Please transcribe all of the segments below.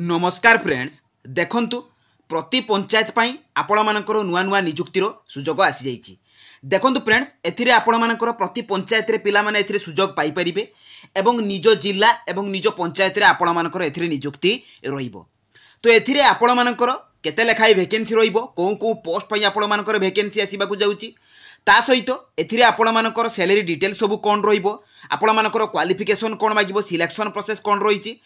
नमस्कार फ्रेंड्स देखंतु प्रति पंचायत पाई आपण मानकर नुआ नुआ निजुक्तिर सुजोग आसी जाइछि। देखंतु फ्रेंड्स एथिरे आपण मानकर प्रति पंचायत रे पिला माने एथिरे सुजोग पाई परिबे एवं निज जिल्ला एवं निज पंचायत रे आपण मानकर एथिरे निजुक्ति रहिबो। तो एथिरे आपण मानकर केते लेखाई वैकेंसी रहिबो को को पोस्ट पाई आपण मानकर वैकेंसी आसीबा को जाउछि ता सहित एथिरे आपण मानकर सैलरी डिटेल सब कोन रहिबो आपण मानकर क्वालिफिकेशन कोन मागिबो सिलेक्शन प्रोसेस कोन रहिछि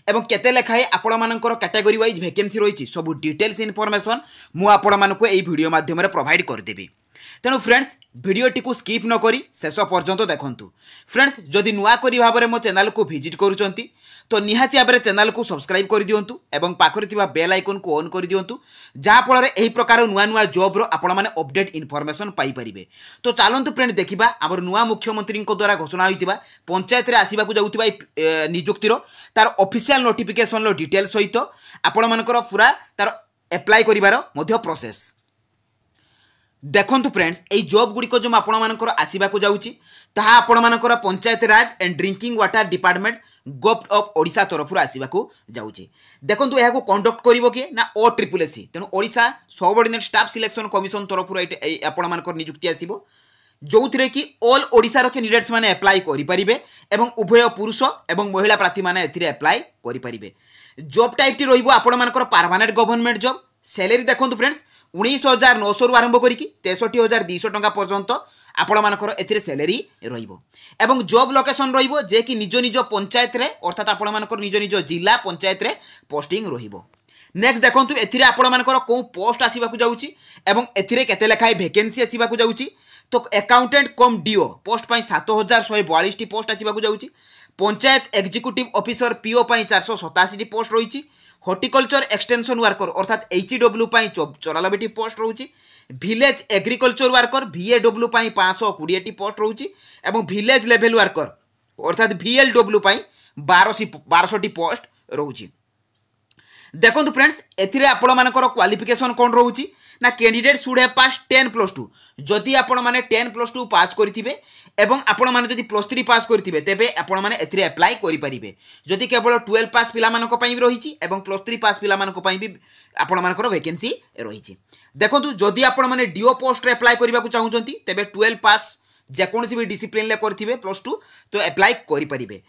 एवं केते लेखाए आपण मानकर कैटेगरी वाइज वैकेंसी रहिछि सब डिटेल्स इनफॉरमेशन मु आपण मानको एई वीडियो माध्यम रे प्रोवाइड कर देबी। तेणु फ्रेंड्स वीडियोटी को स्किप न करी शेष पर्यंत देखंतु। फ्रेंड्स जदि नुआ करी भाबरे मो चैनल को विजिट करूचंती तो निहाती भाबरे चैनल को सब्सक्राइब कर दियंतु एवं पाखरे थिबा बेल आइकन को ऑन कर दियंतु जहा फल एही प्रकार नुआ नुआ जॉब रो आपण माने अपडेट इनफॉरमेशन पाई परिबे। तो चलंतु फ्रेंड देखिबा हमर नुआ मुख्यमंत्री को द्वारा घोषणा होइतिबा पंचायत रे आसीबा को जाउतिबा नियुक्तिर तार ऑफिशियल नोटिफिकेशन रो डिटेल सहित आपण मानकर पूरा तार अप्लाई करिवार मध्य प्रोसेस देखंतु। फ्रेंड्स एई जॉब गुडी को जो आपण मानकर आसीबा को जाउची ताहा आपण मानकर panchayat raj and drinking water department government of Odisha तरफ आसीबा को जाउची। देखंतु एहा को कंडक्ट करिवो के ना OSSC तेनु Odisha subordinate staff selection commission तरफ आपण मानकर नियुक्ति आसीबो जोथिरे कि ऑल ओडिशा रो कैंडिडेट्स माने अप्लाई करि परिबे एवं उभय पुरुष एवं महिला प्रार्थी माने एथिरे अप्लाई करि परिबे। जॉब टाइप टी रहिबो आपण मानकर परमानेंट गवर्नमेंट जॉब। सैलरी देखंतु फ्रेंड्स 19,900 रु आरंभ करिकि 63,200 टंका पर्यंत आपण मानकर एथिरे सैलरी रहिबो एवं जॉब लोकेशन रहिबो जे कि निज निज पंचायत रे अर्थात आपण मानकर निज निज जिला पंचायत रे पोस्टिंग रहिबो। नेक्स्ट देखंतु एथिरे आपण मानकर को पोस्ट आसीबा को जाउची एवं एथिरे केते लेखाय वैकेंसी आसीबा को जाउची। तो अकाउंटेंट कम डीओ पोस्ट पाई 7,142 टी पोस्ट आसीबा को जाउची। पंचायत एग्जीक्यूटिव ऑफिसर पीओ पाई 487 टी पोस्ट रहिची। हॉर्टिकल्चर एक्सटेंशन वर्कर अर्थात HEW पाई 94 टी पोस्ट रहउची। विलेज एग्रीकल्चर वर्कर VAW पाई 520 टी पोस्ट रहउची एवं विलेज लेवल वर्कर अर्थात VLW पाई 1200 टी पोस्ट रहउची। देखंतु फ्रेंड्स एथिरे आपण मानकर क्वालिफिकेशन कोन रहउची ना कैंडिडेट शुड हैव पास 10+2 जदि आपण माने 10+2 पास करथिबे एवं आपण माने जदि +3 पास करथिबे तेबे आपण माने एथिरे अप्लाई करि परिबे। जदि केवल 12 पास पिला मानको पई रहिछि एवं +3 पास पिला मानको पई भी आपण मानकर वैकेंसी रहिछि। देखंतु जदि आपण माने डीओ पोस्ट रे अप्लाई करिबा को चाहुचंती तेबे 12 पास जे कोनसी भी डिसिप्लिन ले करथिबे +2 तो अप्लाई करि परिबे।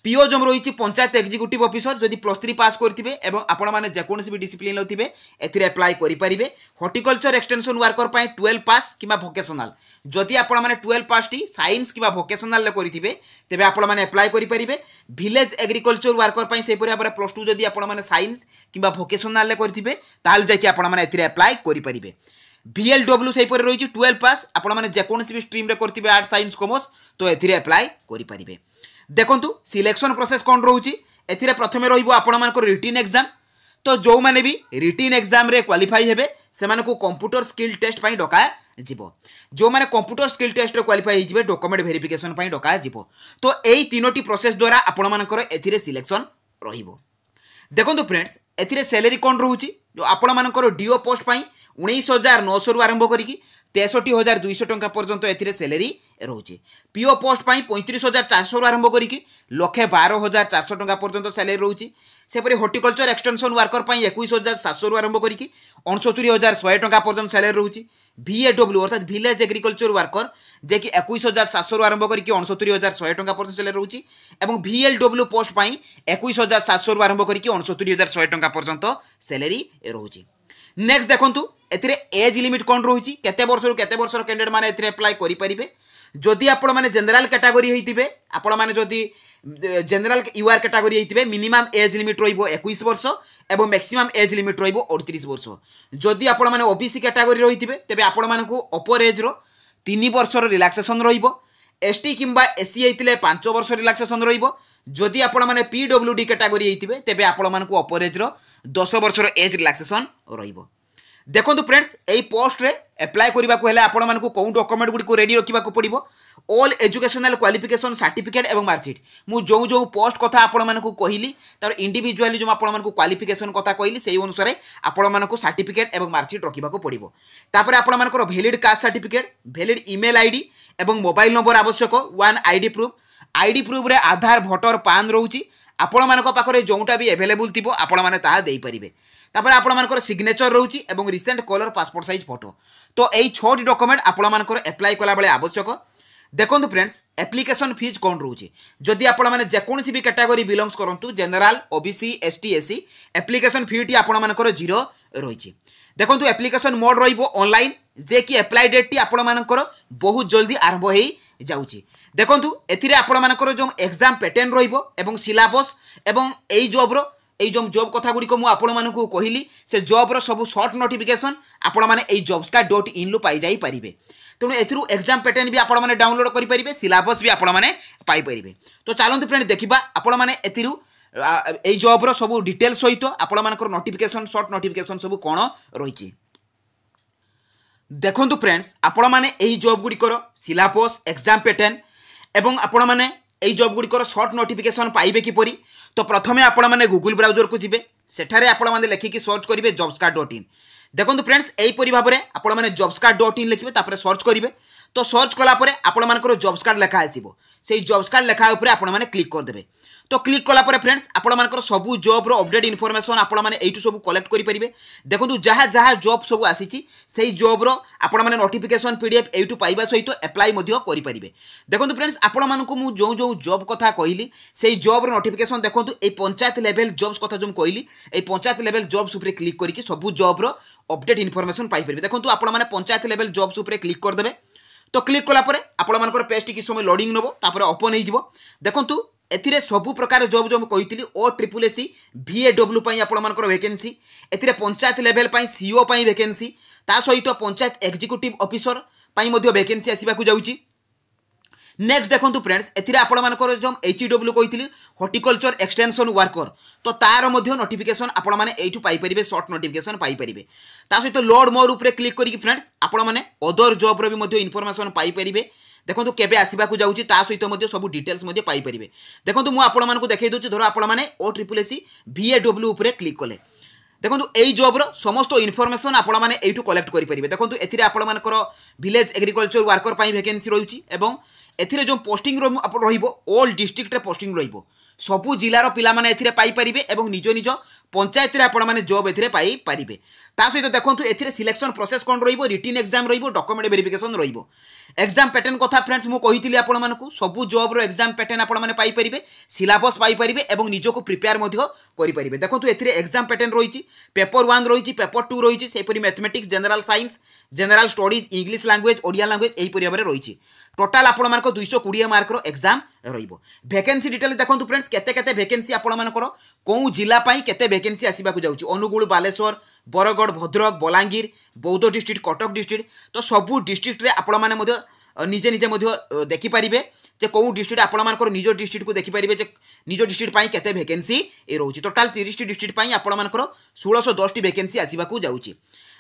पीओ जम रही पंचायत एग्जीक्यूटिव ऑफिसर जदि +3 पास करथिबे एवं आपण माने जेकोनसी भी डिसिप्लिन लथिबे एथिरे अप्लाई करि परिबे। हॉर्टिकल्चर एक्सटेंशन वर्कर पई 12 पास किबा वोकेशनल जदि आपण माने 12 पास टी साइंस किबा वोकेशनल ले करथिबे तेबे आपण माने अप्लाई करि परिबे। विलेज एग्रीकल्चर वर्कर पई सेपरि आबरे +2 जदि आपण माने साइंस किबा वोकेशनल ले करथिबे ताल जाकि आपण माने एथिरे अप्लाई करि परिबे। VLW सेपरि रही 12 पास आपण माने जेकोनसी भी स्ट्रीम रे करथिबे आर्ट साइंस कॉमर्स तो एथिरे अप्लाई करि परिबे। देखंतु सिलेक्शन प्रोसेस कोन रहउची एथिरे प्रथमे रहिबो आपण मानको रिटन एग्जाम। तो जो माने भी रिटन एग्जाम रे क्वालिफाई हेबे से मानको कंप्यूटर स्किल टेस्ट पई डका जिवो। जो माने कंप्यूटर स्किल टेस्ट रे क्वालिफाई हिजिबे डॉक्यूमेंट वेरिफिकेशन पई डका जिवो। तो एई तीनोटी प्रोसेस द्वारा आपण मानकर एथिरे सिलेक्शन रहिबो। देखंतु फ्रेंड्स एथिरे सैलरी कोन रहउची जो आपण मानकर डीओ पोस्ट पई 19,900 रु आरंभ करिकि 63,200 टंका पर्यंत एथिरे सैलरी रहउची। पीओ पोस्ट पई 35,400 रु आरंभ करिकि 1,12,400 टंका पर्यंत सैलरी रहउची। सेपरि हॉर्टिकल्चर एक्सटेंशन वर्कर पई 21,700 रु आरंभ करिकि 69,100 टंका पर्यंत सैलरी रहउची। VAW अर्थात विलेज एग्रीकल्चर वर्कर जे कि 21,700 रु आरंभ करिकि 69,100 टंका पर्यंत सैलरी रहउची एवं VLW पोस्ट पई 21,700 रु आरंभ करिकि 69,100 टंका पर्यंत सैलरी रहउची। नेक्स्ट देखंतु एथिरे एज लिमिट कोन रहउची केते वर्ष रु केते वर्ष रो कैंडिडेट माने एथिरे अप्लाई करि परिबे। जदि आपण माने जनरल कैटेगरी हेतिबे आपण माने जदि जनरल यूआर कैटेगरी हेतिबे मिनिमम एज लिमिट रहिबो 21 वर्ष एवं मैक्सिमम एज लिमिट रहिबो 38 वर्ष। जदि आपण माने ओबीसी कैटेगरी रहितिबे तेबे आपण मानकु अपर एज रो 3 वर्ष रो रिलैक्सेशन रहिबो। एसटी किंबा एससी हेतिले 5 वर्ष रिलैक्सेशन रहिबो। जदि आपण माने पीडब्ल्यूडी कैटेगरी हेतिबे तेबे आपण मानकु अपर एज रो 10 वर्ष रो एज रिलैक्सेशन रहिबो। देखंतु फ्रेंड्स एई पोस्ट रे अप्लाई करिबा को हेले आपण मानकु कोन डॉक्यूमेंट गुडी को रेडी रखिबा को पड़िबो। ऑल एजुकेशनल क्वालिफिकेशन सर्टिफिकेट एवं मार्कशीट मु जो पोस्ट कथा आपण मानकु कहिली तार इंडिविजुअली जो आपण मानकु क्वालिफिकेशन कथा कहिली सेही अनुसार आपण मानकु सर्टिफिकेट एवं मार्कशीट रखिबा को पड़िबो। तापर आपण मानकर valid caste certificate valid email ID एवं मोबाइल नंबर आवश्यक वन आईडी प्रूफ रे आधार भोटर पान रहउची आपण मानक पाखरे जोटा भी अवेलेबल थिबो आपण माने ताहा देई परिबे। तापर आपण मानकर सिग्नेचर रहउची एवं recent colour passport size photo. तो एई 6टी डॉक्यूमेंट आपण मानकर अप्लाई कला बेले आवश्यक। देखो फ्रेंड्स एप्लिकेशन फीज कौन रोचे जदि आपण माने जेकोसी भी कैटेगरी बिलोंग्स करंतु general OBC ST SC application fee टी आपण मानकर 0 रही। देखो एप्लिकेशन मोड रहिबो ऑनलाइन जे कि अप्लाई डेट टी आपण मानकर बहुत जल्दी आरंभ हो जाउची। देखो एथिरे आपण मानकर जो एग्जाम पैटर्न रहिबो एवं सिलेबस एवं एई जॉब कथा गुडी को मु आपण मानकु कहिली से जॉब रो सब शॉर्ट नोटिफिकेशन आपण माने एई jobska.in लु पाई जाई परिबे। तेणु एथरू एग्जाम पैटर्न भी आपण माने डाउनलोड करि परिबे सिलेबस भी आपण माने पाई परिबे। तो चलंतु फ्रेंड देखिबा आपण माने एथिरू एई जॉब रो सब डिटेल सहित आपण मानकर नोटिफिकेशन शॉर्ट नोटिफिकेशन सब कोन रहिछि। देखंतु फ्रेंड्स आपण माने एई जॉब गुडी कर सिलेबस एग्जाम पैटर्न एवं आपण माने एई जॉब गुडी कर शॉर्ट नोटिफिकेशन पाइबे किपरि। तो प्रथमे आपण माने गूगल ब्राउजर को जिबे सेठारे आपण माने लेखिकी सर्च करिवे jobska.in। देखो फ्रेंड्स यहीपरि भाव में आपण मैंने jobska.in लिखिए तापर सर्च करेंगे। तो सर्च कलापर आपण मानकर जॉब्स कार्ड लेखा आसो से जॉब्स कार्ड लेखा उपरे आपण माने क्लिक करदेवे। तो क्लिक कलापर फ्रेंड्स आपण मानकर सबू जॉब रो अपडेट इनफॉरमेशन आपण माने एठू सब कलेक्ट करि परिबे। देखो जहाँ जहाँ जॉब सब आसीची सेही जॉब रो आपण माने नोटिफिकेशन पीडीएफ एठू पाइबा सहित अप्लाई मध्य करि परिबे। देखो फ्रेंड्स आपण मानकु मु जो जॉब कथा कहिली सेही जॉब रो नोटिफिकेशन देखो ए पंचायत लेवल जॉब्स कथा जो कहिली ए पंचायत लेवल जॉब्स उपरे क्लिक करिकि सबू जॉब रो अपडेट इनफॉरमेशन पाई परिबे। देखो आपण माने पंचायत लेवल जॉब्स उपरे क्लिक कर देबे। तो क्लिक कला परे आपण मानकर पेज टी कि समय लोडिंग नबो तापर ओपन हो जिवो। देखंतु एथिरे सबु प्रकार जॉब जो कहितली ओ ट्रिपल एसी VAW पई आपण मानकर वैकेंसी एथिरे पंचायत लेवल पई सीओ पई वैकेंसी ता सहित पंचायत एग्जीक्यूटिव ऑफिसर पई मध्ये वैकेंसी आसीबा को जाउची। नेक्स्ट देखो फ्रेंड्स एथिरे आपण मानकर जो HEW कहितली हॉर्टिकल्चर एक्सटेंशन वर्कर तो तार मध्ये नोटिफिकेशन आपण माने एठू पाई परिबे शॉर्ट नोटिफिकेशन पाई परिबे। ता सहित लोड मोर ऊपर क्लिक करिकि फ्रेंड्स आपण माने अदर जॉब रो भी मध्ये इनफॉरमेशन पाई परिबे। देखो केबे आसीबा को जाउची ता सहित मध्ये सब डिटेल्स मध्ये पाई परिबे। देखो मु आपण मानकु देखै दोची धरो आपण माने OSSC VAW ऊपर क्लिक कले देखो एई जॉब रो समस्त इनफॉरमेशन आपण माने एठू कलेक्ट करि परिबे। देखो एथिरे आपण मानकर विलेज एग्रीकल्चर वर्कर पई वैकेंसी रहुची एवं एथिरे जो पोस्टिंग रहिबो ऑल डिस्ट्रिक्ट रे पोस्टिंग रहिबो सबु जिलार पिला माने एथिरे पाई परिबे एवं निज निज पंचायत रे आपण माने जॉब एथिरे पाई परिबे। ता सहित देखंतु एथिरे सिलेक्शन प्रोसेस कोन रहिबो रिटन एग्जाम रहिबो डॉक्यूमेंट वेरिफिकेशन रहिबो। एग्जाम पैटर्न कथा फ्रेंड्स मु कहितली आपण मानकु सबु जॉब रो एग्जाम पैटर्न आपण माने पाई परिबे सिलेबस पाई परिबे एवं निजको प्रिपेयर मध्ये करि परिबे। देखंतु एथिरे एग्जाम पैटर्न रहिछि पेपर 1 रहिछि पेपर 2 रहिछि सेपरि mathematics general science general studies English language Odia language एही परि भाबरे रहिछि। टोटल आपण मानक 220 मार्क रो एग्जाम रहिबो। वैकेंसी डिटेल देखंतु फ्रेंड्स केते केते वैकेंसी आपण मानकर कोउ जिला पई केते वैकेंसी आसीबा को जाउछि अनुगुल बालेश्वर बरगढ़ भद्रक बलांगीर बौद्ध डिस्ट्रिक्ट कटक डिस्ट्रिक्ट तो सबु डिस्ट्रिक्ट रे आपण माने मध्ये निजे निजे मध्ये देखि परिबे जे कोउ डिस्ट्रिक्ट आपण मानकर निज डिस्ट्रिक्ट को देखि परिबे जे निज डिस्ट्रिक्ट पई केते वैकेंसी ए रहउछि। टोटल 30 टी डिस्ट्रिक्ट पई आपण मानकर 1610 टी वैकेंसी आसीबा को जाउछि।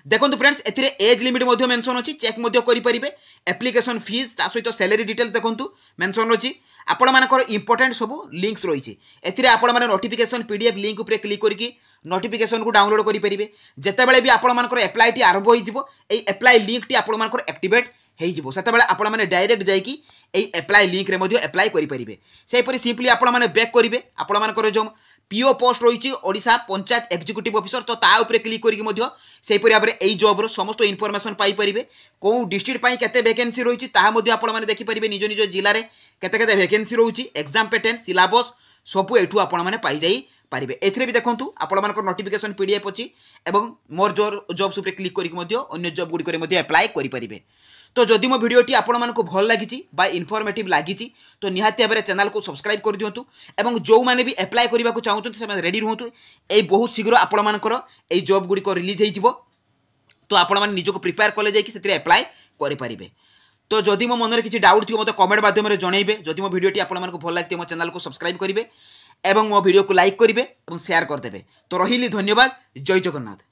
देखो फ्रेंड्स एथिरे एज लिमिट मध्ये मेंशन अछि चेक मध्ये करि परिबे। एप्लिकेशन फीस ता सहित सैलरी डिटेल्स देखंतु मेंशन अछि। आपण मानकर इंपोर्टेंट सब लिंक्स रहिछि एथिरे आपण माने नोटिफिकेशन पीडीएफ लिंक ऊपर क्लिक करिकि नोटिफिकेशन को डाउनलोड करि परिबे। जेतेबेले भी आपण मानकर अप्लाई टी आरंभ होई जिवो एई अप्लाई लिंक टी आपण मानकर एक्टिवेट हेई जिवो सेतेबेले आपण माने डायरेक्ट जाईकि एई अप्लाई लिंक रे मध्ये अप्लाई करि परिबे। सेही परि सिंपली आपण माने बैक करिवे आपण मानकर जो पीओ पोस्ट रही ओडिशा पंचायत एग्जीक्यूटिव ऑफिसर तो ता ऊपर क्लिक करके मध्य सेही परि भाबरे एई जॉब रो समस्त इनफॉरमेशन पाई परिबे। को डिस्ट्रिक्ट पई केते वैकेंसी रही ताहा मध्य आपण माने देखि परिबे निज निज जिल्ला रे केते केते वैकेंसी रही एग्जाम पैटर्न सिलेबस सबु एठू आपण माने पाई जाई पारिबे। एथिरे भी देखंतु आपण मानकर नोटिफिकेशन पीडीएफ अछि एवं मोर जॉब्स ऊपर क्लिक करके मध्य अन्य जॉब गुडी करे मध्य अप्लाई करि परिबे। तो जदि मो भिडियोटी आपण मानकु भल लागिछि बा इनफॉर्मेटिव लागिछि तो निहाती भाबरे चैनल को सब्सक्राइब कर दियंतु एवं जो माने भी अप्लाई करबा को चाहउछन से रेडी रहंतु। ए बहुत शीघ्र आपण मानकर ए जॉब गुडी को रिलीज हेजिवो तो आपण माने निजको प्रिपेयर कले जाय कि सेतिरे अप्लाई करि परिबे। तो जदि मो मनरे किछि डाउट थियो मते कमेंट माध्यम रे जणैबे। जदि मो भिडियोटी आपण मानकु भल लागति मो चैनल को सब्सक्राइब करिवे एवं मो भिडियो को लाइक करिवे एवं शेयर कर देबे। तो रहिली धन्यवाद। जय जगन्नाथ।